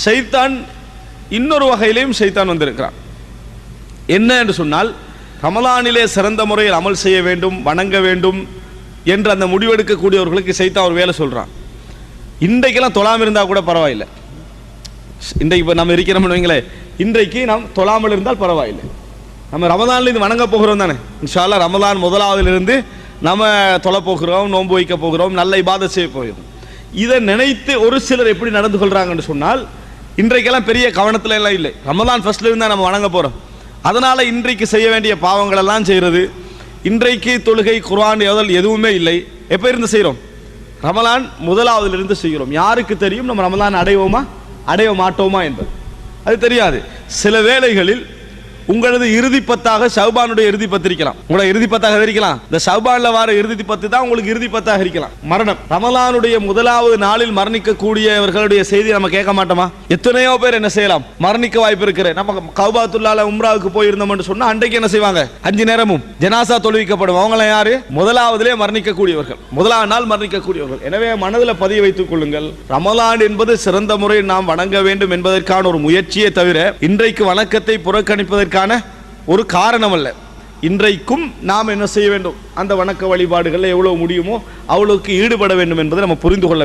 ஷைத்தான் இன்னொரு வகையிலையும் ஷைத்தான் வந்திருக்கிறான். என்ன என்று சொன்னால், ரமலானிலே சிறந்த முறையில் அமல் செய்ய வேண்டும், வணங்க வேண்டும் என்று அந்த முடிவெடுக்கக்கூடியவர்களுக்கு ஷைத்தான் ஒரு வேலை சொல்கிறான். இன்றைக்கெல்லாம் தொழாமல் இருந்தால் கூட பரவாயில்லை. இன்றைக்கு இப்போ நம்ம இருக்கிறோம்னு வைங்களேன், இன்றைக்கு நாம் தொழாமல் இருந்தால் பரவாயில்லை. நம்ம ரமலான்லேருந்து வணங்க போகிறோம் தானே. இன்ஷா அல்லாஹ் ரமலான் முதலாவதிலிருந்து நம்ம தொழ போகிறோம், நோன்பு வைக்க போகிறோம், நல்ல இபாதத் செய்ய போகிறோம். இதை நினைத்து ஒரு சிலர் எப்படி நடந்து கொள்கிறாங்கன்னு சொன்னால், இன்றைக்கெல்லாம் பெரிய கவனத்தில் எல்லாம் இல்லை. ரமலான் ஃபர்ஸ்ட்ல இருந்தால் நம்ம வணங்க போகிறோம். அதனால் இன்றைக்கு செய்ய வேண்டிய பாவங்கள் எல்லாம் செய்கிறது. இன்றைக்கு தொழுகை, குர்ஆன் எதுவுமே இல்லை. எப்போ இருந்து செய்கிறோம்? ரமலான் முதலாவதிலிருந்து செய்கிறோம். யாருக்கு தெரியும் நம்ம ரமலான் அடைவோமா அடைய மாட்டோமா என்பது? அது தெரியாது. சில வேளைகளில் உங்களது இறுதி பத்தாக ஷஅபானுடைய இறுதி பத்து இருக்கலாம், உங்களோட இறுதி பத்தாக இருக்கலாம். இந்த ஷஅபான்ல வர இறுதி பத்து தான் உங்களுக்கு இறுதி பத்தாக இருக்கலாம். மரணம் ரமலானுடைய முதலாவது நாளில் மரணிக்கக்கூடியவர்களுடைய செய்தி நம்ம கேட்க மாட்டோமா? எத்தனையோ பேர் என்ன செய்யலாம், மரணிக்க வாய்ப்பு இருக்கிற. நம்ம கௌபாத்துல்லாஹ் உம்ராவுக்கு போயிருந்தோம்னு சொன்னா அன்றைக்கு என்ன செய்வாங்க, 5 நேரமும் ஜனாசா தொழுவிக்கப்படும். அவங்கள யாரு? முதலாவதிலே மரணிக்கக்கூடியவர்கள், முதலாவது நாள் மரணிக்கக்கூடியவர்கள். எனவே மனதில் பதிய வைத்துக் கொள்ளுங்கள், ரமலான் என்பது சிறந்த முறையில் நாம் வணங்க வேண்டும் என்பதற்கான ஒரு முயற்சியே தவிர இன்றைக்கு வணக்கத்தை புறக்கணிப்பதற்கு ஒரு காரணம் அல்ல. இன்றைக்கும் நாம் என்ன செய்ய வேண்டும், அந்த வணக்க வழிபாடுகள் எவ்வளவு முடியுமோ அவ்வளவுக்கு ஈடுபட வேண்டும் என்பதை நம்ம புரிந்து கொள்ள வேண்டும்.